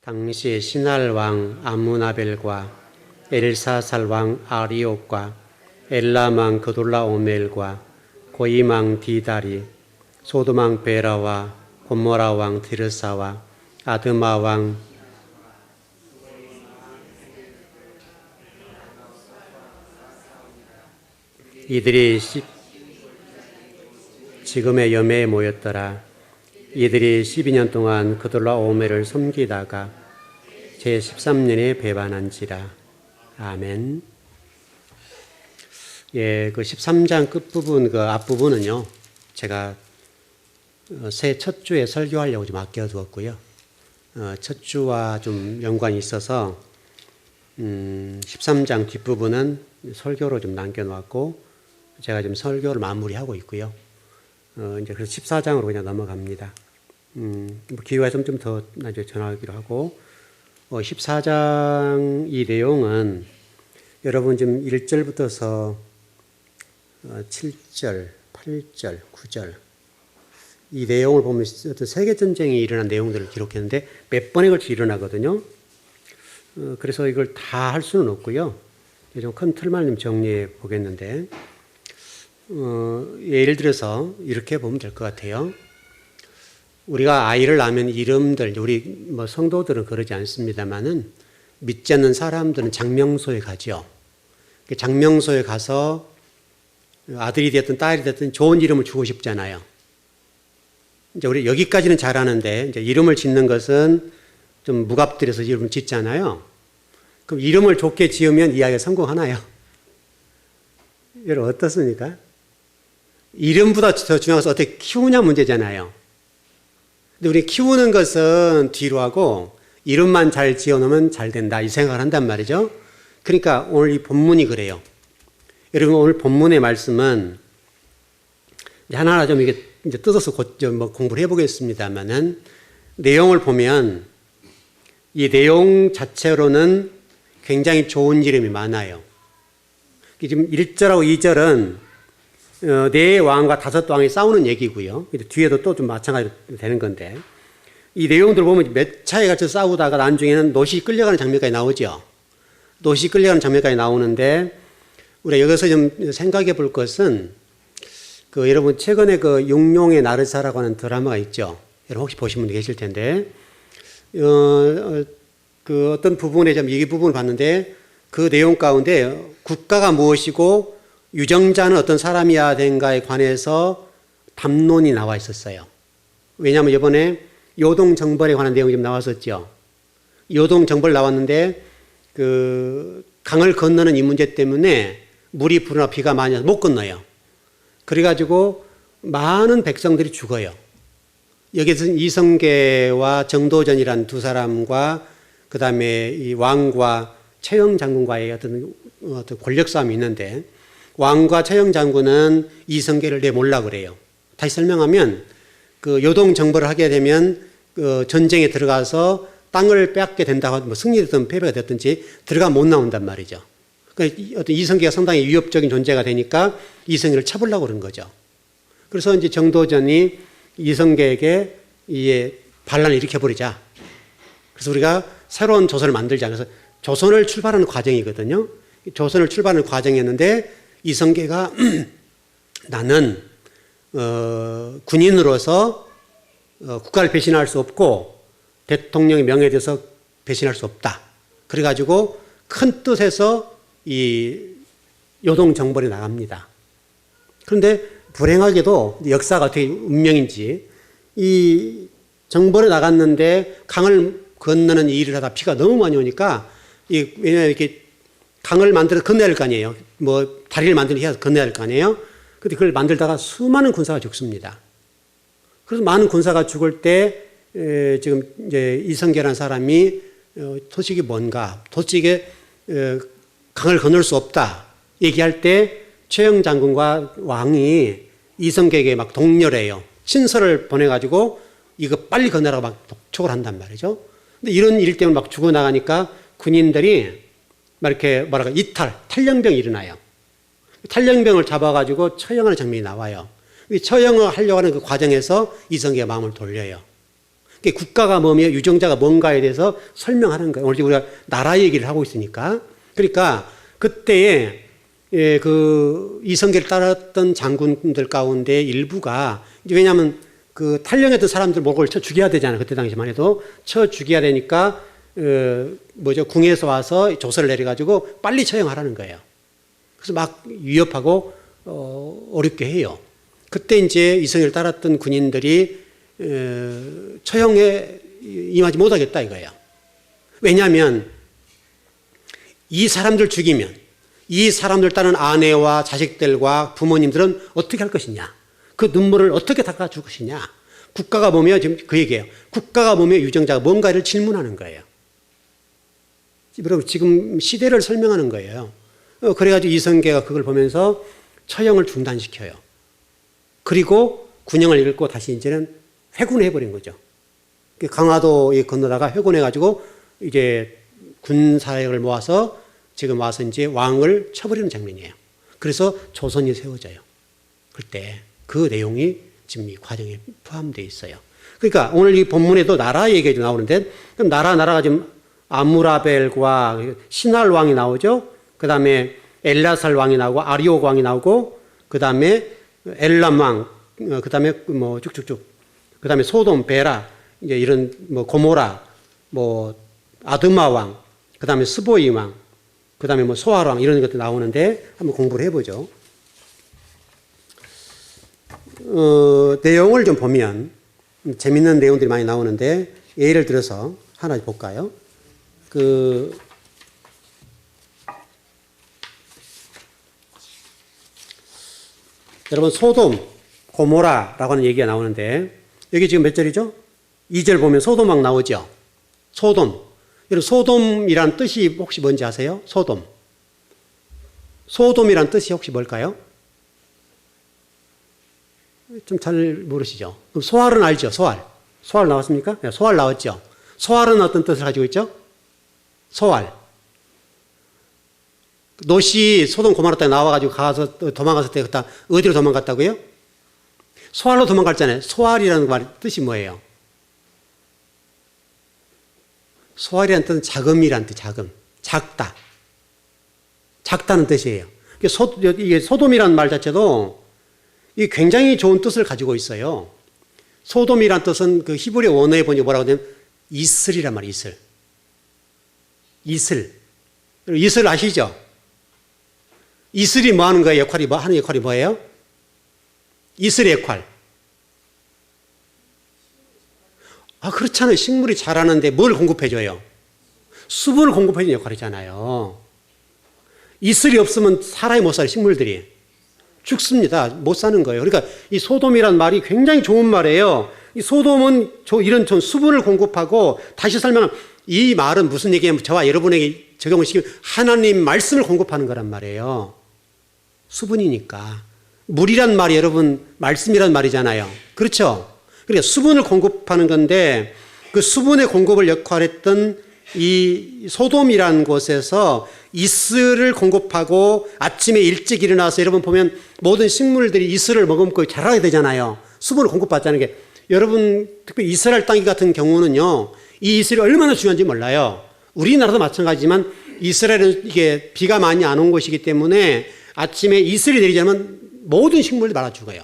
당시 신할 왕 아므나벨과 엘사살 왕 아리옥과 엘람 왕 그돌라오멜과 고임 왕 디다리, 소돔 왕 베라와 고모라 왕 디르사와 아드마 왕 이들이 지금의 염해에 모였더라. 이들이 12년 동안 그돌라오멜을 섬기다가 제13년에 배반한지라. 아멘. 예, 그 13장 끝부분, 그 앞부분은요, 제가 새해 첫 주에 설교하려고 좀 아껴두었고요. 첫 주와 좀 연관이 있어서 13장 뒷부분은 설교로 좀 남겨놓았고, 제가 지금 설교를 마무리하고 있고요. 이제 그래서 14장으로 그냥 넘어갑니다. 기회가 있으면 좀 더 나중에 전하기로 하고, 14장 이 내용은 여러분 지금 1절부터서 7절, 8절, 9절 이 내용을 보면 어떤 세계전쟁이 일어난 내용들을 기록했는데 몇 번에 걸쳐 일어나거든요. 그래서 이걸 다 할 수는 없고요. 좀 큰 틀만 좀 정리해 보겠는데, 예를 들어서 이렇게 보면 될 것 같아요. 우리가 아이를 낳으면 이름들, 우리 뭐 성도들은 그러지 않습니다만은 믿지 않는 사람들은 장명소에 가죠. 장명소에 가서 아들이 됐든 딸이 됐든 좋은 이름을 주고 싶잖아요. 이제 우리 여기까지는 잘하는데 이제 이름을 짓는 것은 좀 무갑들여서 이름을 짓잖아요. 그럼 이름을 좋게 지으면 이 아이가 성공하나요? 여러분 어떻습니까? 이름보다 더 중요한 것은 어떻게 키우냐 문제잖아요. 근데 우리 키우는 것은 뒤로 하고 이름만 잘 지어놓으면 잘 된다 이 생각을 한단 말이죠. 그러니까 오늘 이 본문이 그래요. 여러분 오늘 본문의 말씀은 하나하나 좀 이게 이제 뜯어서 공부를 해보겠습니다만은 내용을 보면 이 내용 자체로는 굉장히 좋은 이름이 많아요. 지금 1절하고 2절은 네 왕과 다섯 왕이 싸우는 얘기고요. 뒤에도 또 좀 마찬가지로 되는 건데 이 내용들 보면 몇 차에 걸쳐 싸우다가 나중에는 노시 끌려가는 장면까지 나오죠. 노시 끌려가는 장면까지 나오는데 우리가 여기서 좀 생각해 볼 것은 여러분 최근에 그 육룡의 나르사라고 하는 드라마가 있죠. 여러분 혹시 보신 분도 계실 텐데 그 어떤 부분에 좀 이 부분을 봤는데 그 내용 가운데 국가가 무엇이고 유정자는 어떤 사람이어야 되는가에 관해서 담론이 나와 있었어요. 왜냐하면 이번에 요동정벌에 관한 내용이 좀 나왔었죠. 요동정벌 나왔는데 그 강을 건너는 이 문제 때문에 물이 불어나 비가 많이 와서 못 건너요. 그래가지고 많은 백성들이 죽어요. 여기서 이성계와 정도전이라는 두 사람과 그 다음에 이 왕과 최영 장군과의 어떤 권력 싸움이 있는데 왕과 최영 장군은 이성계를 내몰라 그래요. 다시 설명하면 그 요동 정벌을 하게 되면 그 전쟁에 들어가서 땅을 빼앗게 된다고 뭐 승리됐든 패배가 됐든지 들어가 못 나온단 말이죠. 그러니까 어떤 이성계가 상당히 위협적인 존재가 되니까 이성계를 쳐보려고 그런 거죠. 그래서 이제 정도전이 이성계에게 이 반란을 일으켜버리자. 그래서 우리가 새로운 조선을 만들자. 그래서 조선을 출발하는 과정이거든요. 조선을 출발하는 과정이었는데 이성계가 나는 군인으로서 국가를 배신할 수 없고 대통령의 명예에 대해서 배신할 수 없다. 그래가지고 큰 뜻에서 이 요동정벌이 나갑니다. 그런데 불행하게도 역사가 어떻게 운명인지 이 정벌에 나갔는데 강을 건너는 이 일을 하다 비가 너무 많이 오니까 왜냐하면 이렇게 강을 만들어 건너야 할 거 아니에요. 뭐 다리를 만들기 위해서 건너야 할 거 아니에요. 근데 그걸 만들다가 수많은 군사가 죽습니다. 그래서 많은 군사가 죽을 때 지금 이제 이성계라는 사람이 도식이 뭔가, 도식에 강을 건널 수 없다 얘기할 때 최영 장군과 왕이 이성계에게 막 독려해요. 신설을 보내가지고 이거 빨리 건너라고 막 독촉을 한단 말이죠. 근데 이런 일 때문에 막 죽어나가니까 군인들이 막 이렇게 탈영병이 일어나요. 탈영병을 잡아가지고 처형하는 장면이 나와요. 처형을 하려고 하는 그 과정에서 이성계가 마음을 돌려요. 국가가 뭐며 유정자가 뭔가에 대해서 설명하는 거예요. 오늘 지금 우리가 나라 얘기를 하고 있으니까. 그러니까 그때에 그 이성계를 따랐던 장군들 가운데 일부가 왜냐하면 그 탈령했던 사람들 목을 쳐 죽여야 되잖아요. 그때 당시만 해도 쳐 죽여야 되니까 궁에서 와서 조서를 내려가지고 빨리 처형하라는 거예요. 그래서 막 위협하고 어렵게 해요. 그때 이제 이성계를 따랐던 군인들이 처형에 임하지 못하겠다 이거예요. 왜냐하면 이 사람들 죽이면 이 사람들 따른 아내와 자식들과 부모님들은 어떻게 할 것이냐. 그 눈물을 어떻게 닦아줄 것이냐. 국가가 보며 지금 그 얘기예요. 국가가 보며 유정자가 뭔가를 질문하는 거예요. 여러분 지금 시대를 설명하는 거예요. 그래가지고 이성계가 그걸 보면서 처형을 중단시켜요. 그리고 군영을 읽고 다시 이제는 회군해버린 거죠. 강화도에 건너다가 회군해가지고 이제 군사력을 모아서 지금 와서 이제 왕을 쳐버리는 장면이에요. 그래서 조선이 세워져요. 그때 그 내용이 지금 이 과정에 포함되어 있어요. 그러니까 오늘 이 본문에도 나라 얘기가 나오는데 그럼 나라가 지금 아무라벨과 신할 왕이 나오죠. 그 다음에 엘라살 왕이 나오고 아리옥 왕이 나오고 그 다음에 엘람 왕, 그 다음에 뭐 쭉쭉쭉, 그 다음에 소돔, 베라, 이제 이런 뭐 고모라, 뭐 아드마 왕, 그 다음에 스보이 왕, 그 다음에 뭐 소알 왕 이런 것도 나오는데 한번 공부를 해보죠. 내용을 좀 보면 재밌는 내용들이 많이 나오는데 예를 들어서 하나 볼까요? 여러분 소돔, 고모라라고 하는 얘기가 나오는데 여기 지금 몇 절이죠? 2절 보면 소돔 막 나오죠? 소돔. 여러분 소돔이란 뜻이 혹시 뭔지 아세요? 소돔. 소돔이란 뜻이 혹시 뭘까요? 좀 잘 모르시죠? 그럼 소알은 알죠? 소알. 소알 나왔습니까? 네, 소알 나왔죠? 소알은 어떤 뜻을 가지고 있죠? 소알. 롯이 소돔 고모라 땅에 나와가지고 가서 도망갔을 때 그때 어디로 도망갔다고요? 소알로 도망갔잖아요. 소알이라는 말 뜻이 뭐예요? 소알이라는 뜻은 자금이라는 뜻, 자금. 작다. 작다는 뜻이에요. 이게 소돔이라는 말 자체도 이 굉장히 좋은 뜻을 가지고 있어요. 소돔이란 뜻은 그 히브리 원어에 보니 뭐라고 하냐면 이슬이란 말이에요. 이슬. 이슬. 이슬 아시죠? 이슬이 뭐 하는 거예요? 하는 역할이 뭐예요? 이슬의 역할. 그렇잖아요. 식물이 자라는데 뭘 공급해줘요? 수분을 공급해주는 역할이잖아요. 이슬이 없으면 살아야 못 살아요. 식물들이. 죽습니다. 못 사는 거예요. 그러니까 이 소돔이란 말이 굉장히 좋은 말이에요. 이 소돔은 이런 수분을 공급하고 다시 설명하면 이 말은 무슨 얘기냐면 저와 여러분에게 적용을 시키면 하나님 말씀을 공급하는 거란 말이에요. 수분이니까. 물이란 말이 여러분 말씀이란 말이잖아요. 그렇죠? 그러니까 수분을 공급하는 건데 그 수분의 공급을 역할했던 이 소돔이라는 곳에서 이슬을 공급하고 아침에 일찍 일어나서 여러분 보면 모든 식물들이 이슬을 머금고 자라게 되잖아요. 수분을 공급받자는 게. 여러분 특히 이스라엘 땅 같은 경우는요. 이 이슬이 얼마나 중요한지 몰라요. 우리나라도 마찬가지지만 이스라엘은 이게 비가 많이 안 온 곳이기 때문에 아침에 이슬이 내리자면 모든 식물들이 말아 죽어요.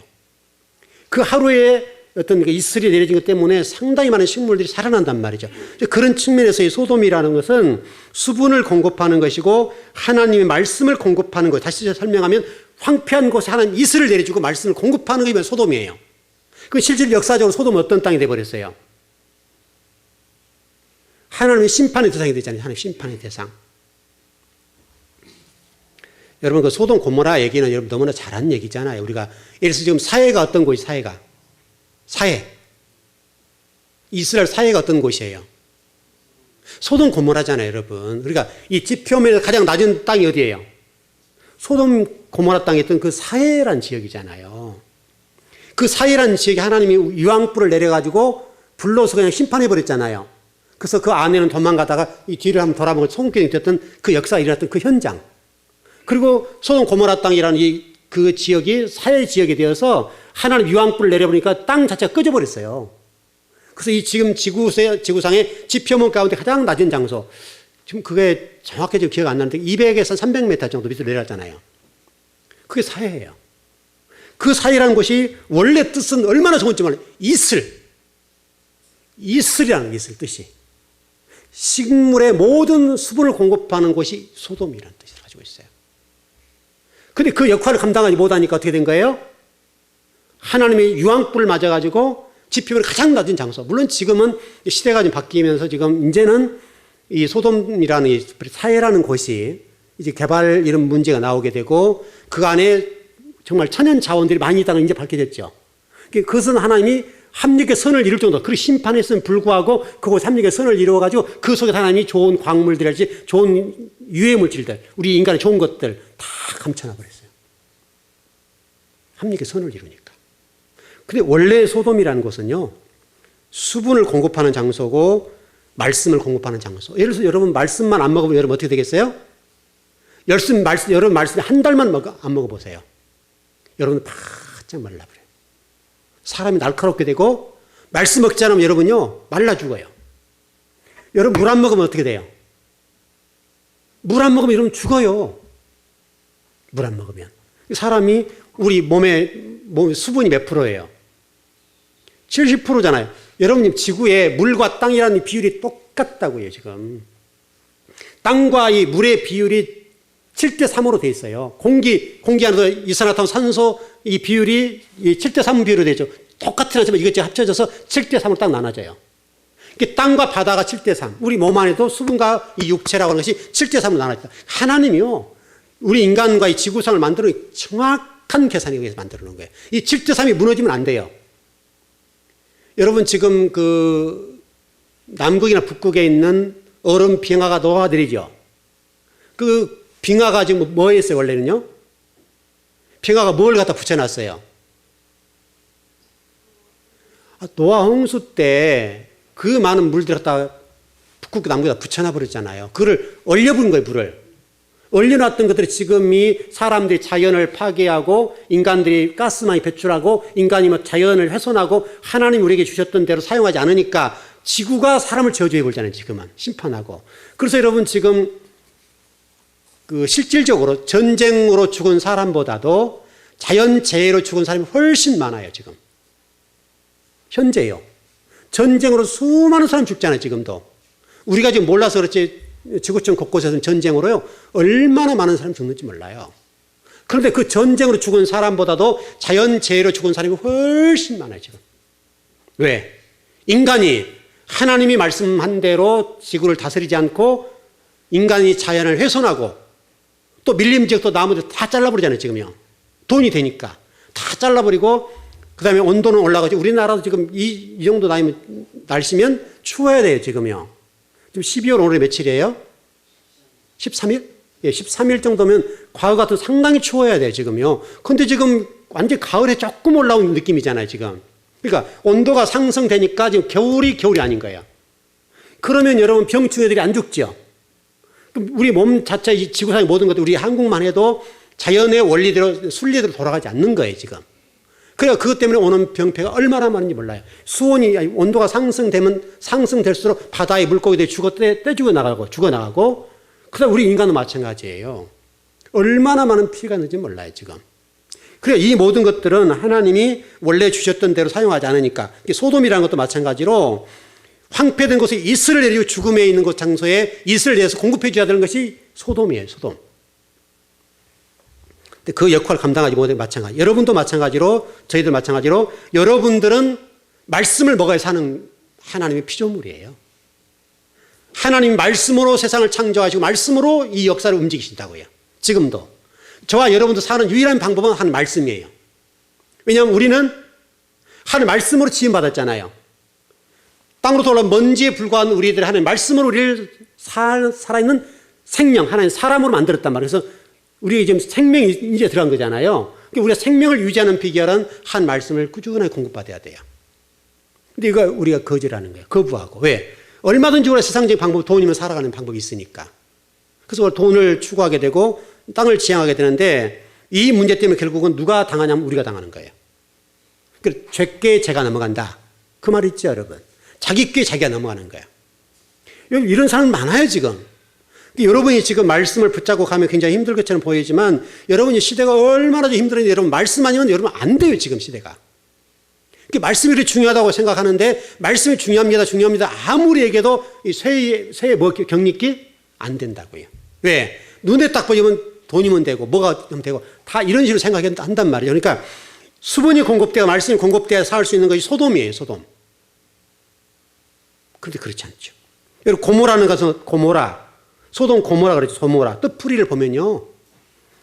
그 하루에 어떤 이슬이 내려진 것 때문에 상당히 많은 식물들이 살아난단 말이죠. 그런 측면에서 이 소돔이라는 것은 수분을 공급하는 것이고 하나님의 말씀을 공급하는 것. 다시 설명하면 황폐한 곳에 하나님 이슬을 내려주고 말씀을 공급하는 것이 소돔이에요. 그 실질 역사적으로 소돔은 어떤 땅이 되어버렸어요? 하나님의 심판의 대상이 되잖아요. 하나님의 심판의 대상. 여러분 그 소돔 고모라 얘기는 여러분 너무나 잘한 얘기잖아요. 우리가 예를 들어서 지금 사회가 어떤 곳이 사회. 이스라엘 사회가 어떤 곳이에요? 소돔 고모라잖아요, 여러분. 그러니까 이 지표면에서 가장 낮은 땅이 어디예요? 소돔 고모라 땅에 있던 그 사해라는 지역이잖아요. 그 사해라는 지역에 하나님이 유황불을 내려가지고 불러서 그냥 심판해버렸잖아요. 그래서 그 안에는 도망가다가 이 뒤를 한번 돌아보고 소금기둥이 됐던 그 역사가 일어났던 그 현장. 그리고 소돔 고모라 땅이라는 그 지역이 사해 지역이 되어서 하나님 유황불을 내려보니까 땅 자체가 꺼져버렸어요. 그래서 이 지금 지구상의 지표면 가운데 가장 낮은 장소, 지금 그게 정확히 지금 기억 안 나는데 200에서 300m 정도 밑으로 내려갔잖아요. 그게 사해예요. 그 사해라는 것이 원래 뜻은 얼마나 좋은지 몰라요. 이슬이라는 이슬 뜻이. 식물의 모든 수분을 공급하는 곳이 소돔이라는 뜻을 가지고 있어요. 근데 그 역할을 감당하지 못하니까 어떻게 된 거예요? 하나님의 유황불을 맞아가지고 지표면 가장 낮은 장소. 물론 지금은 시대가 좀 바뀌면서 지금 이제는 이 소돔이라는 이 사해라는 곳이 이제 개발 이런 문제가 나오게 되고 그 안에 정말 천연 자원들이 많이 있다는 게 이제 밝혀졌죠. 그것은 하나님이 합력의 선을 이룰 정도, 그 심판했음에 불구하고 그곳 합력의 선을 이루어가지고 그 속에 하나님이 좋은 광물들이랄지 좋은 유해물질들, 우리 인간의 좋은 것들 다 감춰놔 버렸어요. 합력의 선을 이루니까. 근데 원래 소돔이라는 곳은요, 수분을 공급하는 장소고 말씀을 공급하는 장소. 예를 들어서 여러분 말씀만 안 먹으면 여러분 어떻게 되겠어요? 여러분 말씀 한 달만 안 먹어보세요. 여러분 바짝 말라버려요. 사람이 날카롭게 되고 말씀 먹지 않으면 여러분요 말라 죽어요. 여러분 물 안 먹으면 어떻게 돼요? 물 안 먹으면 여러분 죽어요. 물 안 먹으면. 사람이 우리 몸에 수분이 몇 프로예요? 70%잖아요. 여러분님 지구에 물과 땅이라는 비율이 똑같다고요 지금. 땅과 이 물의 비율이 7대3으로 돼 있어요. 공기 안에서 이산화탄 산소 이 비율이 7대3 비율로 되죠. 똑같은 하지만 이것이 합쳐져서 7대3으로 딱 나눠져요. 땅과 바다가 7대3, 우리 몸 안에도 수분과 이 육체라고 하는 것이 7대3으로 나눠져 있다. 하나님이요, 우리 인간과 이 지구상을 만드는 정확한 계산에 의해서 만들어 놓은 거예요. 이 7대3이 무너지면 안 돼요. 여러분 지금 그 남극이나 북극에 있는 얼음 빙하가 녹아들이죠. 그 빙하가 지금 뭐였어요 원래는요? 빙하가 뭘 갖다 붙여놨어요? 노아 홍수 때 그 많은 물들을 갖다 북극 남극에다 붙여놔버렸잖아요. 그걸 얼려부은 거예요, 불을. 얼려놨던 것들이 지금 이 사람들이 자연을 파괴하고 인간들이 가스 많이 배출하고 인간이 뭐 자연을 훼손하고 하나님이 우리에게 주셨던 대로 사용하지 않으니까 지구가 사람을 저주해 버리잖아요, 지금은. 심판하고. 그래서 여러분 지금 그 실질적으로 전쟁으로 죽은 사람보다도 자연재해로 죽은 사람이 훨씬 많아요, 지금. 현재요. 전쟁으로 수많은 사람 죽잖아요, 지금도. 우리가 지금 몰라서 그렇지 지구촌 곳곳에서는 전쟁으로요, 얼마나 많은 사람이 죽는지 몰라요. 그런데 그 전쟁으로 죽은 사람보다도 자연재해로 죽은 사람이 훨씬 많아요, 지금. 왜? 인간이 하나님이 말씀한 대로 지구를 다스리지 않고 인간이 자연을 훼손하고 또 밀림 지역도 나무들 다 잘라버리잖아요, 지금요. 돈이 되니까. 다 잘라버리고 그 다음에 온도는 올라가죠. 우리나라도 지금 이 정도 날씨면 추워야 돼요, 지금요. 지금 12월 오늘이 며칠이에요? 13일? 예, 13일 정도면 과거 같은 상당히 추워야 돼요, 지금요. 근데 지금 완전 가을에 조금 올라온 느낌이잖아요, 지금. 그러니까 온도가 상승되니까 지금 겨울이 아닌 거예요. 그러면 여러분 병충 애들이 안 죽죠. 우리 몸 자체, 이 지구상의 모든 것들, 우리 한국만 해도 자연의 원리대로, 순리대로 돌아가지 않는 거예요, 지금. 그러니까 그것 때문에 오는 병폐가 얼마나 많은지 몰라요. 수온이, 온도가 상승될수록 바다의 물고기들이 죽어나가고, 그 다음 우리 인간도 마찬가지예요. 얼마나 많은 피해가 있는지 몰라요, 지금. 그래, 이 모든 것들은 하나님이 원래 주셨던 대로 사용하지 않으니까. 소돔이라는 것도 마찬가지로 황폐된 곳에 이슬을 내리고 죽음에 있는 곳 장소에 이슬을 내서 공급해 줘야 되는 것이 소돔이에요, 소돔. 그 역할을 감당하지 못해 마찬가지. 여러분도 마찬가지로, 저희들 마찬가지로 여러분들은 말씀을 먹어야 사는 하나님의 피조물이에요. 하나님 말씀으로 세상을 창조하시고 말씀으로 이 역사를 움직이신다고요. 지금도. 저와 여러분도 사는 유일한 방법은 하나님 말씀이에요. 왜냐하면 우리는 하나님 말씀으로 지음받았잖아요. 땅으로 돌아온 먼지에 불과한 우리들 하나님 말씀으로 우리를 살아있는 생명, 하나님 사람으로 만들었단 말이에요. 그래서 우리가 지금 생명이 이제 들어간 거잖아요. 그러니까 우리가 생명을 유지하는 비결은 한 말씀을 꾸준하게 공급받아야 돼요. 근데 이거 우리가 거절하는 거예요. 거부하고. 왜? 얼마든지 우리가 세상적인 방법, 돈이면 살아가는 방법이 있으니까. 그래서 돈을 추구하게 되고 땅을 지향하게 되는데 이 문제 때문에 결국은 누가 당하냐면 우리가 당하는 거예요. 그래서 죄께 죄가 넘어간다. 그 말 있죠, 여러분. 자기 꾀 자기가 넘어가는 거예요. 이런 사람 많아요, 지금. 여러분이 지금 말씀을 붙잡고 가면 굉장히 힘들 것처럼 보이지만 여러분이 시대가 얼마나 힘들었는데 여러분 말씀 아니면 여러분 안 돼요, 지금 시대가. 말씀이 그렇게 중요하다고 생각하는데 말씀이 중요합니다, 중요합니다. 아무리 얘기해도 이 쇠의 뭐 경리기 안 된다고요. 왜? 눈에 딱 보이면 돈이면 되고 뭐가 되고 다 이런 식으로 생각한단 말이에요. 그러니까 수분이 공급되어 말씀이 공급되어 살 수 있는 것이 소돔이에요, 소돔. 그런데 그렇지 않죠. 여러분 고모라는 것은 고모라. 소돔 고모라 그러죠. 소모라. 뜻풀이를 보면요.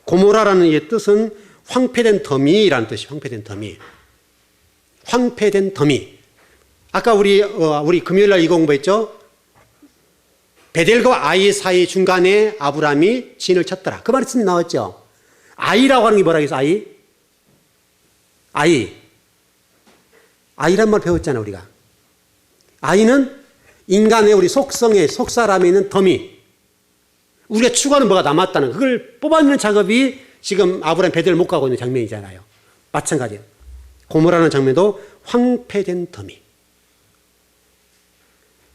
고모라라는 이 뜻은 황폐된 더미라는 뜻이에요. 황폐된 더미. 황폐된 더미. 아까 우리 금요일날 이거 공부했죠. 베델과 아이 사이 중간에 아브라함이 진을 쳤더라. 그 말씀이 나왔죠. 아이라고 하는 게 뭐라 해서 아이? 아이란 말 배웠잖아요, 우리가. 아이는 인간의 우리 속성에 속사람에 있는 더미. 우리가 추구하는 뭐가 남았다는 그걸 뽑아내는 작업이 지금 아브라함 베델을 못 가고 있는 장면이잖아요. 마찬가지예요. 고모라는 장면도 황폐된 더미.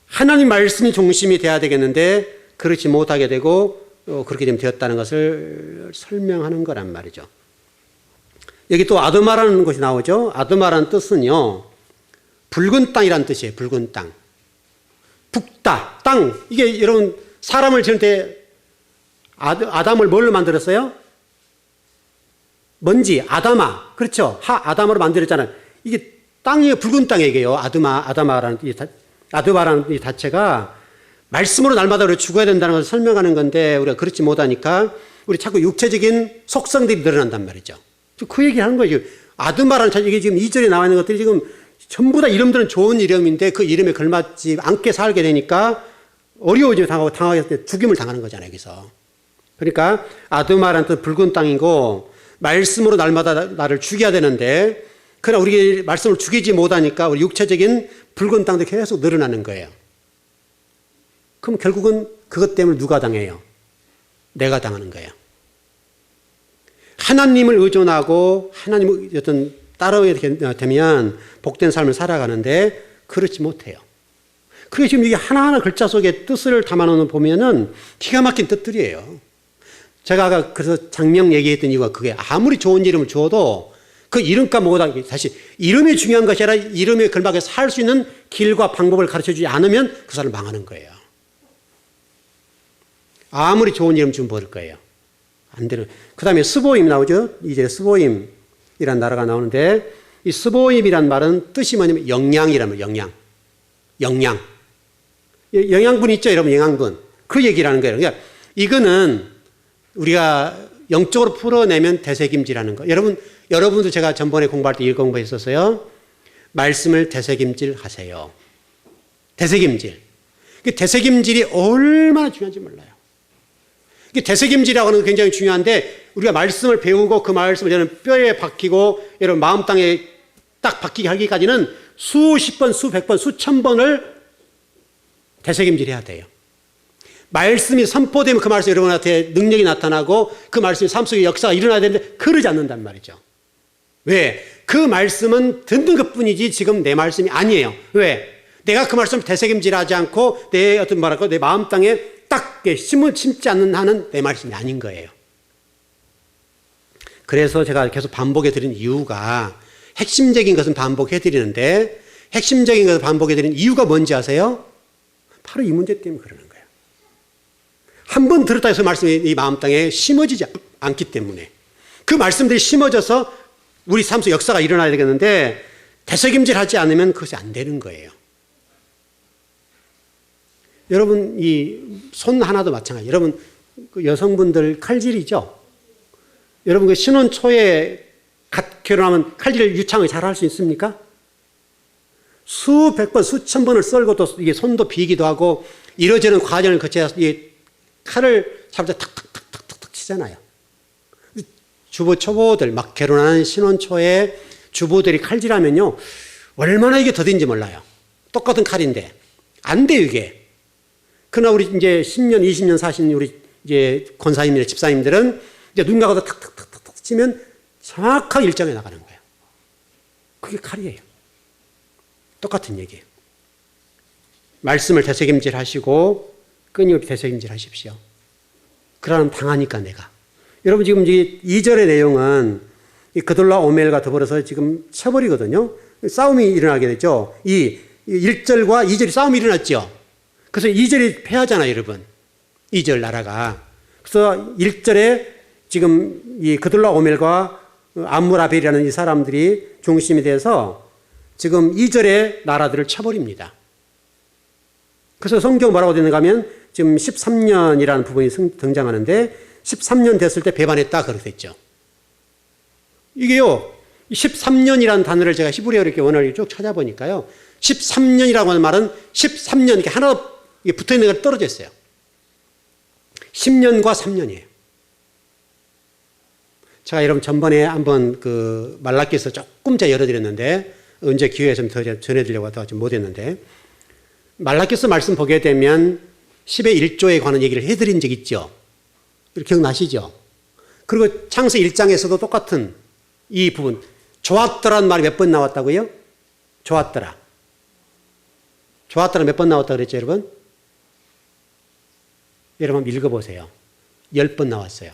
하나님 말씀이 중심이 돼야 되겠는데 그렇지 못하게 되고 그렇게 되었다는 것을 설명하는 거란 말이죠. 여기 또 아드마라는 것이 나오죠. 아드마라는 뜻은요. 붉은 땅이라는 뜻이에요. 붉은 땅. 붓다, 땅. 이게 여러분 사람을 지을 때 아담을 뭘로 만들었어요? 먼지, 아담아. 그렇죠. 아담으로 만들었잖아요. 이게 땅이 붉은 땅 얘기예요. 아드마라는 이 자체가 말씀으로 날마다 우리가 죽어야 된다는 것을 설명하는 건데 우리가 그렇지 못하니까 우리 자꾸 육체적인 속성들이 늘어난단 말이죠. 그 얘기를 하는 거예요. 아드마라는 자체, 이게 지금 2절에 나와 있는 것들이 지금 전부 다 이름들은 좋은 이름인데 그 이름에 걸맞지 않게 살게 되니까 어려워지고 당하게 때 죽임을 당하는 거잖아요. 여기서. 그러니까 아드마라는 뜻 붉은 땅이고 말씀으로 날마다 나를 죽여야 되는데 그러나 우리 말씀을 죽이지 못하니까 우리 육체적인 붉은 땅도 계속 늘어나는 거예요. 그럼 결국은 그것 때문에 누가 당해요? 내가 당하는 거예요. 하나님을 의존하고 하나님을 어떤 따라오게 되면 복된 삶을 살아가는데 그렇지 못해요. 그게 지금 이게 하나하나 글자 속에 뜻을 담아놓는 보면은 기가 막힌 뜻들이에요. 제가 아까 그래서 장명 얘기했던 이유가 그게 아무리 좋은 이름을 주어도 그 이름과 뭐다 사실 이름이 중요한 것이 아니라 이름에 걸맞게 살 수 있는 길과 방법을 가르쳐주지 않으면 그 사람은 망하는 거예요. 아무리 좋은 이름 주면 모를 거예요. 안 되는. 그 다음에 스보임 나오죠. 이제 스보임이란 나라가 나오는데 이 스보임이란 말은 뜻이 뭐냐면 영양이란 말이에요. 영양. 영양분 있죠, 여러분. 영양분. 그 얘기라는 거예요. 그러니까 이거는 우리가 영적으로 풀어내면 되새김질하는 거. 여러분도 제가 전번에 공부할 때 이거 공부했었어요. 말씀을 되새김질 하세요. 되새김질. 되새김질이 얼마나 중요한지 몰라요. 되새김질이라고 하는 건 굉장히 중요한데 우리가 말씀을 배우고 그 말씀을 저는 뼈에 박히고 여러분 마음 땅에 딱 박히게 하기까지는 수십 번, 수백 번, 수천 번을 되새김질해야 돼요. 말씀이 선포되면 그 말씀이 여러분한테 능력이 나타나고 그 말씀이 삶 속에 역사가 일어나야 되는데 그러지 않는단 말이죠. 왜? 그 말씀은 듣는 것뿐이지 지금 내 말씀이 아니에요. 왜? 내가 그 말씀을 되새김질하지 않고 내 마음 땅에 딱 심을 심지 않는 한은 내 말씀이 아닌 거예요. 그래서 제가 계속 반복해 드린 이유가 핵심적인 것은 반복해 드리는데 핵심적인 것을 반복해 드리는 이유가 뭔지 아세요? 바로 이 문제 때문에 그러는 거예요. 한 번 들었다 해서 말씀이 이 마음 땅에 심어지지 않기 때문에 그 말씀들이 심어져서 우리 삶 속 역사가 일어나야 되겠는데 되새김질하지 않으면 그것이 안 되는 거예요. 여러분 이 손 하나도 마찬가지. 여러분 그 여성분들 칼질이죠. 여러분 그 신혼 초에 갓 결혼하면 칼질을 유창하게 잘 할 수 있습니까? 수백 번, 수천 번을 썰고 또 이게 손도 비기도 하고 이러저런 과정을 거쳐야 이 칼을 잡을 때 탁탁탁탁탁 치잖아요. 주부 초보들 막 결혼하는 신혼 초에 주부들이 칼질하면요 얼마나 이게 더딘지 몰라요. 똑같은 칼인데 안 돼요 이게. 그러나 우리 이제 10년, 20년 사신 우리 이제 권사님들, 집사님들은 이제 눈 감고도 탁탁탁탁 치면 정확하게 일정에 나가는 거예요. 그게 칼이에요. 똑같은 얘기예요. 말씀을 되새김질 하시고 끊임없이 되새김질 하십시오. 그러면 당하니까 내가. 여러분 지금 이 2절의 내용은 이 그돌라 오멜과 더불어서 지금 쳐버리거든요. 싸움이 일어나게 됐죠. 이 1절과 2절이 싸움이 일어났죠. 그래서 2절이 패하잖아요, 여러분. 2절 나라가. 그래서 1절에 지금 이 그돌라 오멜과 암무라벨이라는 이 사람들이 중심이 돼서 지금 2절의 나라들을 쳐버립니다. 그래서 성경 뭐라고 되는가 하면 지금 13년이라는 부분이 등장하는데 13년 됐을 때 배반했다 그렇게 됐죠. 이게요, 13년이라는 단어를 제가 히브리어 이렇게 원어를 쭉 찾아보니까요, 13년이라고 하는 말은 13년 이렇게 하나 붙어 있는 게 떨어져 있어요. 10년과 3년이에요. 제가 여러분 전번에 한번 그 말라기에서 조금 제가 열어드렸는데 언제 기회에 좀 더 전해드리려고 하다가 좀 못했는데 말라기에서 말씀 보게 되면 10의 1조에 관한 얘기를 해드린 적 있죠. 기억나시죠? 그리고 창세 1장에서도 똑같은 이 부분 좋았더라는 말이 몇 번 나왔다고요? 좋았더라. 좋았더라 몇 번 나왔다 그랬죠, 여러분? 여러분 한번 읽어보세요. 10번 나왔어요.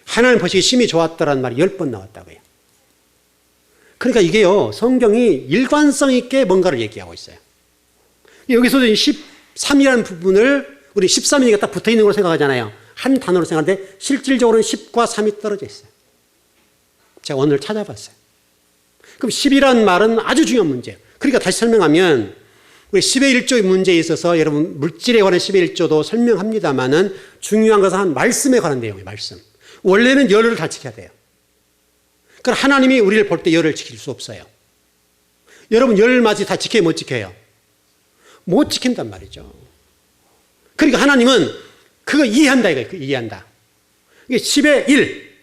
하나님 보시기 심히 좋았더라는 말이 10번 나왔다고요. 그러니까 이게요, 성경이 일관성 있게 뭔가를 얘기하고 있어요. 여기서도 13이라는 부분을 우리 13이니까 딱 붙어 있는 걸로 생각하잖아요. 한 단어로 생각하는데 실질적으로는 10과 3이 떨어져 있어요. 제가 오늘 찾아봤어요. 그럼 10이라는 말은 아주 중요한 문제예요. 그러니까 다시 설명하면 우리 10의 1조의 문제에 있어서 여러분 물질에 관한 10의 1조도 설명합니다만은 중요한 것은 한 말씀에 관한 내용이에요. 말씀. 원래는 열을 다 지켜야 돼요. 그러나 하나님이 우리를 볼 때 열을 지킬 수 없어요. 여러분 열맞이 다 지켜요? 못 지켜요? 못 지킨단 말이죠. 그러니까 하나님은 그거 이해한다 이거예요. 이해한다. 이게 10의 1,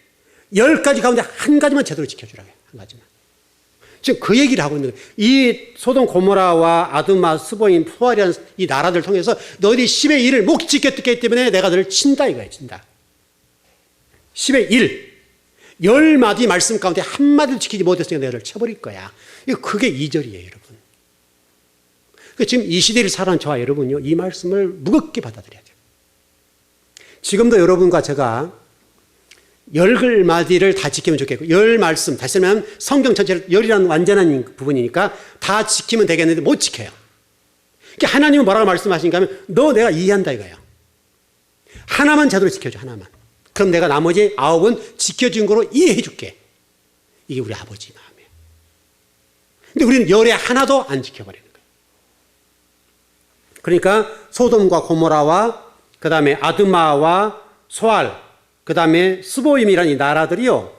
10가지 가운데 한 가지만 제대로 지켜주라고 해요. 한 가지만. 지금 그 얘기를 하고 있는 거예요. 이 소돔 고모라와 아드마, 스보임, 소알이라는 이 나라들을 통해서 너희들이 10의 1을 못 지켰기 때문에 내가 너를 친다 이거예요. 친다. 10의 1. 10마디 말씀 가운데 한마디도 지키지 못했으니까 너를 쳐버릴 거야. 그게 2절이에요, 여러분. 지금 이 시대를 살아가는 저와 여러분요, 이 말씀을 무겁게 받아들여야 돼요. 지금도 여러분과 제가 10마디를 다 지키면 좋겠고, 10말씀, 다시 설명하면 성경 전체를 10이라는 완전한 부분이니까 다 지키면 되겠는데 못 지켜요. 그러니까 하나님은 뭐라고 말씀하신가 하면 너 내가 이해한다 이거예요. 하나만 제대로 지켜줘, 하나만. 그럼 내가 나머지 9은 지켜준 거로 이해해 줄게. 이게 우리 아버지 마음이에요. 근데 우리는 열에 하나도 안 지켜버리는 거예요. 그러니까 소돔과 고모라와 그 다음에 아드마와 소알, 그 다음에 스보임이라는 이 나라들이요,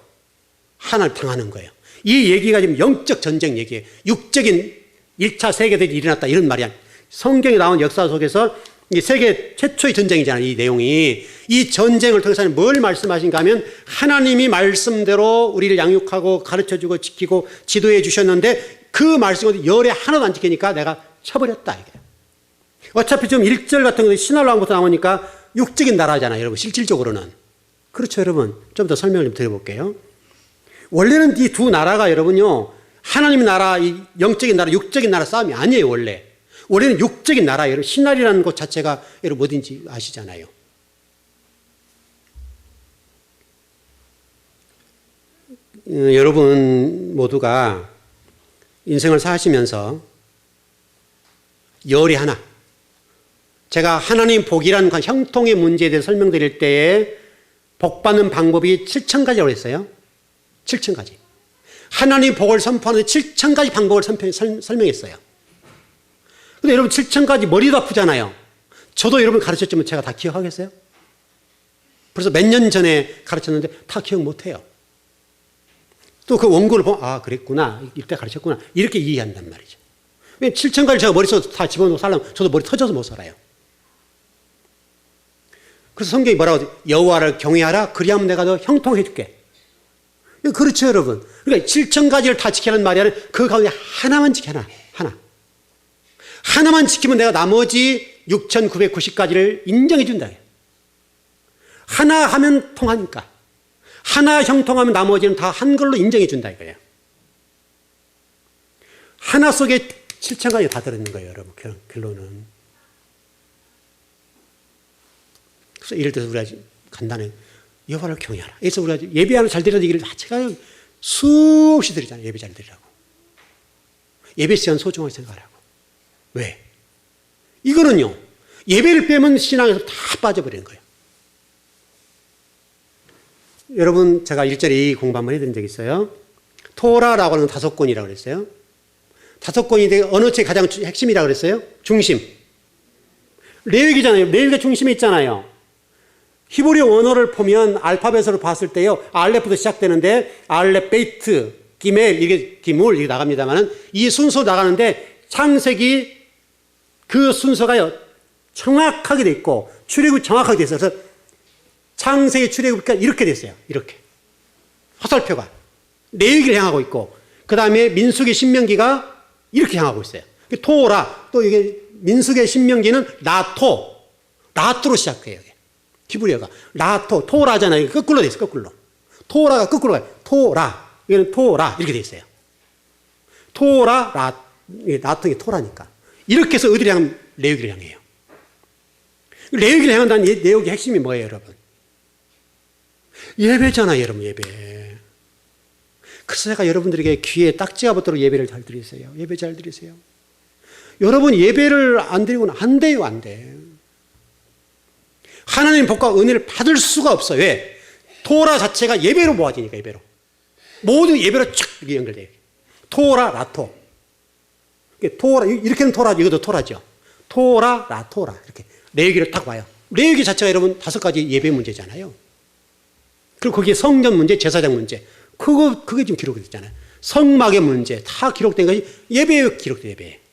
하나를 당하는 거예요. 이 얘기가 지금 영적 전쟁 얘기예요. 육적인 1차 세계대전이 일어났다 이런 말이 아니에요. 성경에 나온 역사 속에서 이 세계 최초의 전쟁이잖아요. 이 내용이. 이 전쟁을 통해서 뭘 말씀하신가 하면 하나님이 말씀대로 우리를 양육하고 가르쳐주고 지키고 지도해 주셨는데 그 말씀을 열에 하나도 안 지키니까 내가 쳐버렸다 이게. 어차피 좀 1절 같은 거 신할왕부터 나오니까 육적인 나라잖아요. 여러분 실질적으로는. 그렇죠 여러분. 좀 더 설명을 좀 드려볼게요. 원래는 이 두 나라가 여러분요, 하나님 나라, 이 영적인 나라, 육적인 나라 싸움이 아니에요. 원래는 육적인 나라예요. 신할이라는 곳 자체가 여러분 어딘지 아시잖아요. 여러분 모두가 인생을 사시면서 열이 하나, 제가 하나님 복이라는 형통의 문제에 대해 설명드릴 때에 복받는 방법이 7,000가지라고 했어요. 7,000가지. 하나님 복을 선포하는 7,000가지 방법을 설명했어요. 근데 여러분 7,000가지 머리도 아프잖아요. 저도 여러분 가르쳤지만 제가 다 기억하겠어요? 벌써 몇 년 전에 가르쳤는데 다 기억 못해요. 또 그 원고를 보면 아 그랬구나, 이때 가르쳤구나 이렇게 이해한단 말이죠. 왜 7,000가지 제가 머릿속에 다 집어넣고 살려면 저도 머리 터져서 못 살아요. 그래서 성경이 뭐라고 하죠? 여호와를 경외하라 그리하면 내가 너 형통해 줄게. 그렇죠 여러분. 그러니까 7,000가지를 다 지키라는 말이 아니라 그 가운데 하나만 지켜라. 하나만 지키면 내가 나머지 6,990가지를 인정해 준다. 하나 하면 통하니까. 하나 형통하면 나머지는 다 한 걸로 인정해 준다 이거예요. 하나 속에 7천 가지 다 들어있는 거예요, 여러분. 결론은. 그래서 예를 들어서 우리가 간단히 여호와를 경외하라. 그래서 우리가 예배하는 잘 드리라는 얘기를 제가 수없이 드리잖아요. 예배 잘 드리라고. 예배 시간 소중하게 생각하라고. 왜? 이거는요, 예배를 빼면 신앙에서 다 빠져버리는 거예요. 여러분, 제가 1절에 이 공부 한번 해드린 적이 있어요. 토라라고 하는 5권이라고 그랬어요. 5권인데 어느 책이 가장 핵심이라고 그랬어요? 중심. 레위기잖아요. 레위기가 중심에 있잖아요. 히브리 원어를 보면 알파벳으로 봤을 때요, 알렙부터 시작되는데 알렙, 베이트, 기멜, 이게 기물 이게 나갑니다만은 이 순서 나가는데 창세기 그 순서가요 정확하게 돼 있고 출애굽이 정확하게 돼 있어요. 그래서 창세기 출애굽이 이렇게 됐어요. 이렇게 화살표가 레위기를 향하고 있고 그 다음에 민수기 신명기가 이렇게 향하고 있어요. 토라 또 이게 민수기 신명기는 라토로 시작해요. 히브리어가 라토 토라잖아요. 거꾸로 돼 있어요. 거꾸로 토라가 거꾸로 가요. 토라 이거는 토라 이렇게 돼 있어요. 토라 라통이 토라니까 이렇게 해서 어디를 향하면 레위기를 향해요. 레위기를 향한다는 내용의 핵심이 뭐예요, 여러분? 예배잖아요, 여러분. 예배. 그래서 제가 여러분들에게 귀에 딱지가 붙도록 예배를 잘 드리세요. 예배 잘 드리세요. 여러분 예배를 안 드리고는 안 돼요, 안 돼. 하나님 복과 은혜를 받을 수가 없어요. 왜? 토라 자체가 예배로 모아지니까, 예배로. 모든 예배로 쫙 연결돼요. 토라, 라토. 토라, 이렇게는 토라죠. 이것도 토라죠. 토라, 라토라. 이렇게. 레위기를 딱 와요. 레위기 자체가 여러분 5가지 예배 문제잖아요. 그리고 거기에 성전 문제, 제사장 문제. 그게 지금 기록이 됐잖아요. 성막의 문제. 다 기록된 것이 예배에 기록된 예배예요.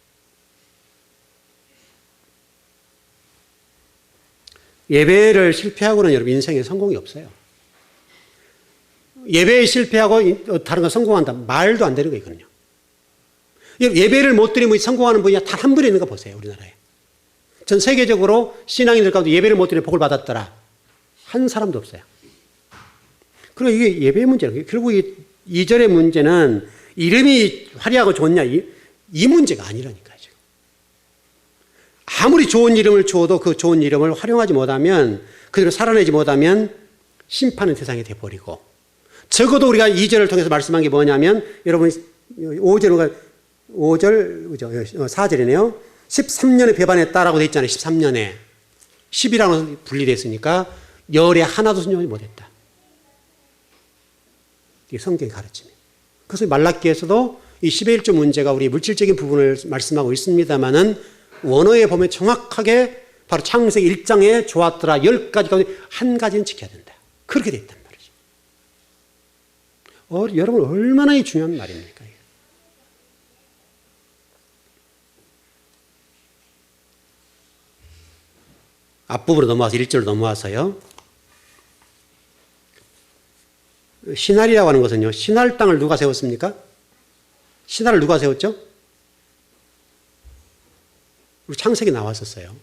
예배를 실패하고는 여러분 인생에 성공이 없어요. 예배에 실패하고 다른 거 성공한다. 말도 안 되는 거거든요. 예배를 못 드리면 성공하는 분이 단 한 분이 있는 거 보세요. 우리나라에. 전 세계적으로 신앙인들 가운데 예배를 못 드리면 복을 받았더라. 한 사람도 없어요. 그리고 이게 예배의 문제는 결국 이 2절의 문제는 이름이 화려하고 좋냐 이 문제가 아니라니까요. 지금. 아무리 좋은 이름을 주어도 그 좋은 이름을 활용하지 못하면 그대로 살아내지 못하면 심판의 대상이 돼버리고 적어도 우리가 2절을 통해서 말씀한 게 뭐냐면 여러분 4절 4절이네요. 13년에 배반했다라고 되어 있잖아요. 13년에 10이라고 분리되어 있으니까 열에 하나도 순종하지 못했다. 이게 성경의 가르침이에요. 그래서 말라기에서도 이 11조 문제가 우리 물질적인 부분을 말씀하고 있습니다만은 원어에 보면 정확하게 바로 창세기 1장에 좋았더라 10가지 가운데 한 가지는 지켜야 된다. 그렇게 되어 있단 말이죠. 여러분 얼마나 중요한 말입니까? 앞부분으로 넘어와서 1절로 넘어와서요. 신할이라고 하는 것은요. 신할 땅을 누가 세웠습니까? 신할을 누가 세웠죠? 우리 창세기 나왔었어요.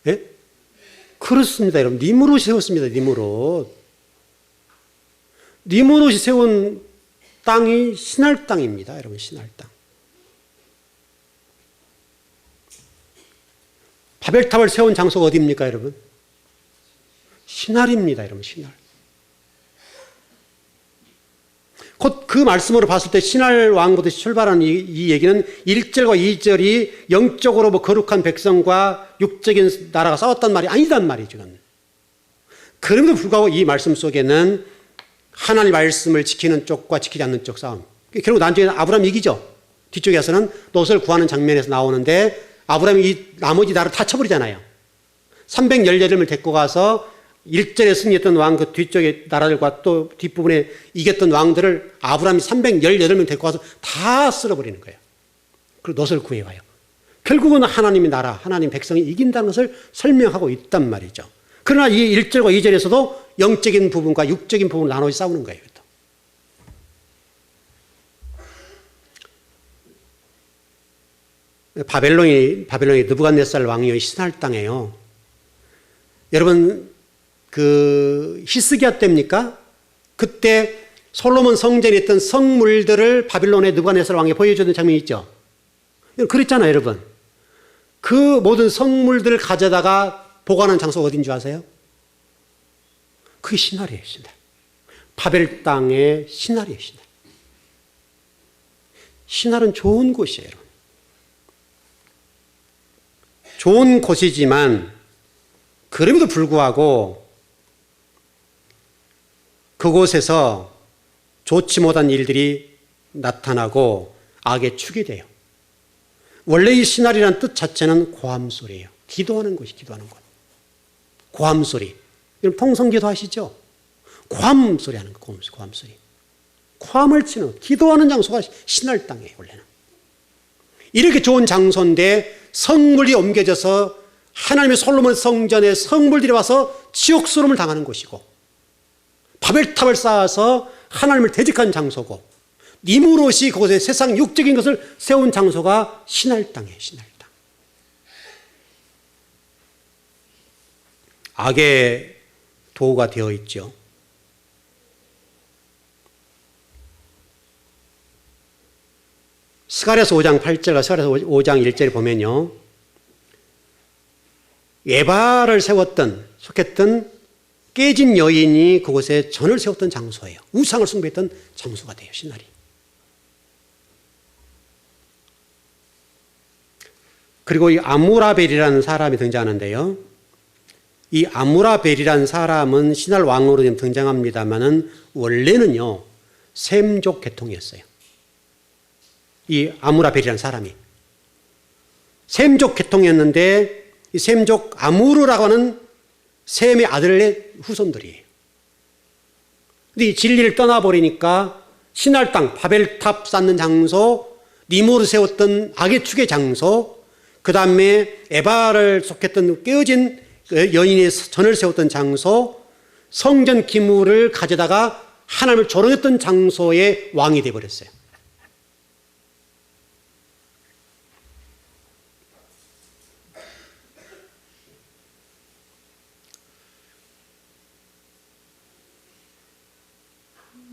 예? 그렇습니다, 여러분. 니므롯이 세웠습니다. 니므롯이 세운 땅이 신할 땅입니다. 여러분, 신할 땅. 바벨탑을 세운 장소가 어디입니까, 여러분? 신할입니다, 여러분, 신할. 곧 그 말씀으로 봤을 때 신할 왕부터 출발하는 이 얘기는 1절과 2절이 영적으로 뭐 거룩한 백성과 육적인 나라가 싸웠단 말이 아니단 말이죠. 그럼에도 불구하고 이 말씀 속에는 하나님 말씀을 지키는 쪽과 지키지 않는 쪽 싸움. 결국 나중에는 아브라함이 이기죠. 뒤쪽에 서는 롯을 구하는 장면에서 나오는데 아브라함이 이 나머지 나라를 다 쳐버리잖아요. 318명을 데리고 가서 1절에 승리했던 왕 그 뒤쪽의 나라들과 또 뒷부분에 이겼던 왕들을 아브라함이 318명 데리고 가서 다 쓸어버리는 거예요. 그리고 롯을 구해와요. 결국은 하나님의 나라, 하나님 백성이 이긴다는 것을 설명하고 있단 말이죠. 그러나 이 1절과 2절에서도 영적인 부분과 육적인 부분을 나눠서 싸우는 거예요. 바벨론이 느부갓네살 왕이 신할 땅이에요. 여러분 그 히스기야 때입니까? 그때 솔로몬 성전에 있던 성물들을 바빌론의 느부갓네살 왕에 보여주는 장면이 있죠. 그랬잖아요, 여러분. 그 모든 성물들을 가져다가 보관하는 장소가 어딘 줄 아세요? 그게 신할이에요, 신할. 바벨 땅의 신할이에요, 신할. 신할은 좋은 곳이에요, 여러분. 좋은 곳이지만 그럼에도 불구하고 그곳에서 좋지 못한 일들이 나타나고 악의 축이 돼요. 원래 이 신할이라는 뜻 자체는 고함소리예요. 기도하는 곳이 기도하는 곳. 고함소리. 여러분 통성기도 하시죠? 고함소리 하는 거, 고함소리. 고함을 치는 기도하는 장소가 신할 땅이에요, 원래는. 이렇게 좋은 장소인데 성물이 옮겨져서 하나님의 솔로몬 성전에 성물들이 와서 지옥소름을 당하는 곳이고 바벨탑을 쌓아서 하나님을 대적한 장소고 니무롯이 그곳에 세상 육적인 것을 세운 장소가 신할 땅이에요, 신할 땅. 악의 도구가 되어 있죠. 스가랴서 5장 8절과 스가랴서 5장 1절에 보면요. 예발을 세웠던, 속했던 깨진 여인이 그곳에 전을 세웠던 장소예요. 우상을 숭배했던 장소가 돼요, 신할이. 그리고 이 아무라벨이라는 사람이 등장하는데요. 이 아무라벨이라는 사람은 신할 왕으로 지금 등장합니다만은 원래는요, 셈족 계통이었어요. 이 아무라벨이라는 사람이. 셈족 계통이었는데 이 셈족 아무르라고 하는 셈의 아들의 후손들이에요. 근데 이 진리를 떠나버리니까 신할 땅, 바벨탑 쌓는 장소, 니무를 세웠던 악의 축의 장소, 그 다음에 에바를 속했던 깨어진 여인의 전을 세웠던 장소, 성전 기물을 가져다가 하나님을 조롱했던 장소의 왕이 되어버렸어요.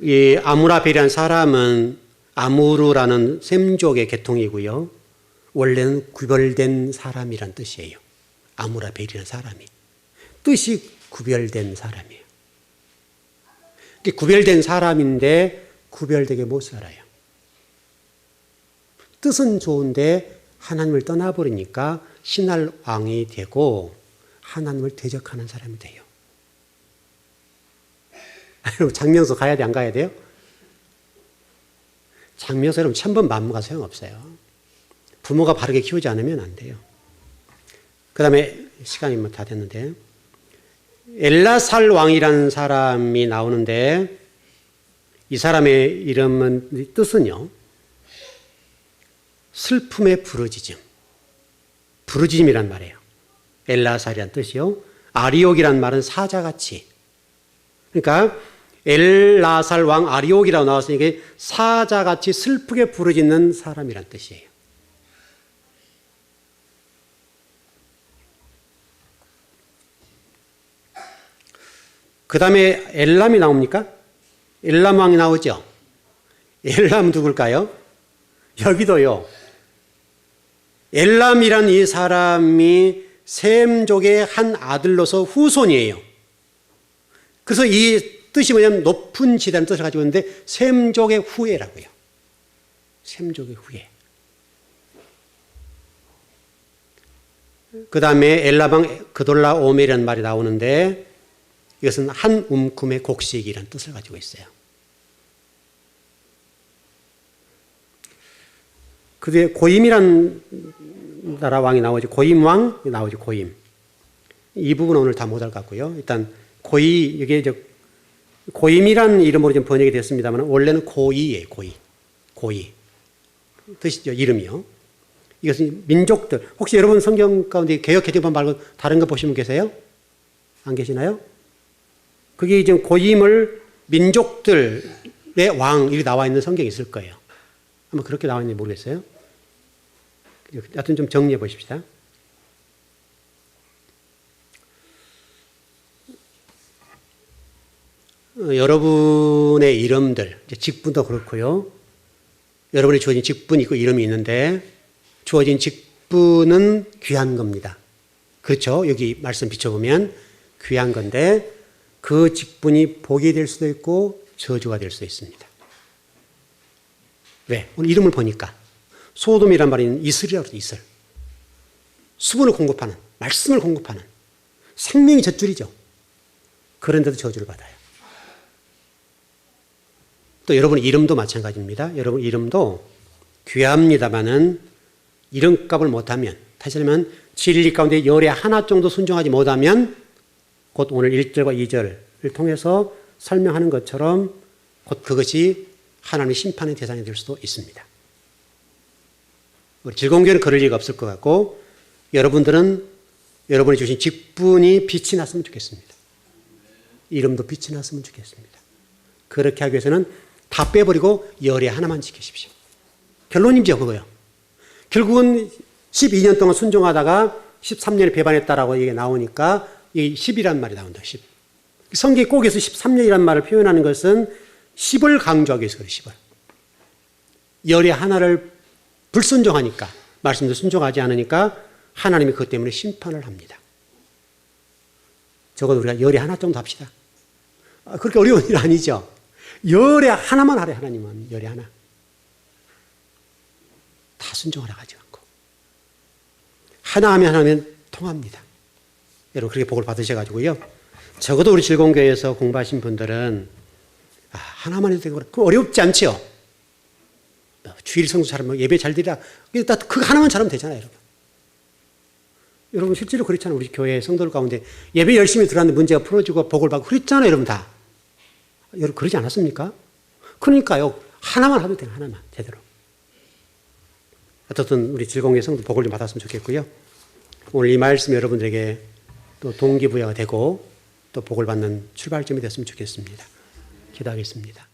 이 아무라벨이라는 사람은 아무르라는 셈족의 계통이고요. 원래는 구별된 사람이란 뜻이에요. 아무라벨이라는 사람이. 뜻이 구별된 사람이에요. 구별된 사람인데 구별되게 못 살아요. 뜻은 좋은데 하나님을 떠나버리니까 신할 왕이 되고 하나님을 대적하는 사람이 돼요. 여러분 장명소 가야 돼, 안 가야 돼요? 장명소 여러분 1000번 만무가 소용없어요. 부모가 바르게 키우지 않으면 안 돼요. 그 다음에 시간이 뭐 다 됐는데 엘라살 왕이라는 사람이 나오는데 이 사람의 이름은 뜻은요 슬픔의 부르짖음, 부르짖음이란 말이에요. 엘라살이란 뜻이요. 아리옥이란 말은 사자같이. 그러니까 엘라살 왕 아리옥이라고 나왔으니까 이게 사자같이 슬프게 부르짖는 사람이란 뜻이에요. 그 다음에 엘람이 나옵니까? 엘람 왕이 나오죠. 엘람 누굴까요? 여기도요. 엘람이란 이 사람이 셈족의 한 아들로서 후손이에요. 그래서 이 뜻이 뭐냐면 높은 지대라는 뜻을 가지고 있는데 셈족의 후예라고요. 셈족의 후예. 그 다음에 엘라방 그돌라 오멜이라는 말이 나오는데 이것은 한 움큼의 곡식이라는 뜻을 가지고 있어요. 그 뒤에 고임이란 나라 왕이 나오죠. 고임 왕이 나오죠. 고임. 이 부분은 오늘 다 못할 것 같고요. 일단 이게 고임이란 이름으로 좀 번역이 됐습니다만 원래는 고이예요. 고이. 뜻이죠. 이름이요. 이것은 민족들. 혹시 여러분 성경 가운데 개역 개정판 말고 다른 거 보시면 계세요? 안 계시나요? 그게 이제 고임을 민족들의 왕 이렇게 나와 있는 성경이 있을 거예요. 아마 그렇게 나와 있는지 모르겠어요. 하여튼 좀 정리해 보십시다. 여러분의 이름들, 직분도 그렇고요. 여러분이 주어진 직분이 있고 이름이 있는데 주어진 직분은 귀한 겁니다. 그렇죠? 여기 말씀 비춰보면 귀한 건데 그 직분이 복이 될 수도 있고 저주가 될 수도 있습니다. 왜? 오늘 이름을 보니까 소돔이란 말은 이슬이라고 그러죠. 이슬. 수분을 공급하는, 말씀을 공급하는 생명의 젖줄이죠. 그런데도 저주를 받아요. 또 여러분 이름도 마찬가지입니다. 여러분 이름도 귀합니다마는 이름값을 못하면, 다시 말하면 진리 가운데 열에 하나 정도 순종하지 못하면 곧 오늘 1절과 2절을 통해서 설명하는 것처럼 곧 그것이 하나님의 심판의 대상이 될 수도 있습니다. 우리 질공교회는 그럴 리가 없을 것 같고 여러분들은 여러분이 주신 직분이 빛이 났으면 좋겠습니다. 이름도 빛이 났으면 좋겠습니다. 그렇게 하기 위해서는 다 빼버리고 열에 하나만 지키십시오. 결론이죠, 그거요. 결국은 12년 동안 순종하다가 13년에 배반했다라고 얘기가 나오니까 이 10이란 말이 나온다. 10. 성경에 꼭에서 13년이란 말을 표현하는 것은 10을 강조하기 위해서 그래요. 10을. 열의 하나를 불순종하니까, 말씀도 순종하지 않으니까 하나님이 그것 때문에 심판을 합니다. 적어도 우리가 열의 하나 정도 합시다. 그렇게 어려운 일 아니죠. 열의 하나만 하래. 하나님은 열의 하나. 다 순종하라 가지 않고. 하나 하면 통합니다. 여러분 그렇게 복을 받으셔가지고요. 적어도 우리 질공교회에서 공부하신 분들은 하나만 해도 되고 그거 어렵지 않죠. 주일 성수 잘하면 예배 잘 드리라. 그 하나만 잘하면 되잖아요, 여러분. 여러분 실제로 그렇잖아요. 우리 교회 성도들 가운데 예배 열심히 들어왔는데 문제가 풀어지고 복을 받고 그랬잖아요, 여러분 다. 여러분 그러지 않았습니까? 그러니까요. 하나만 하도 돼요, 하나만 제대로. 어떻든 우리 질공교회 성도 복을 좀 받았으면 좋겠고요. 오늘 이 말씀 여러분들에게 또 동기부여가 되고 또 복을 받는 출발점이 됐으면 좋겠습니다. 기도하겠습니다.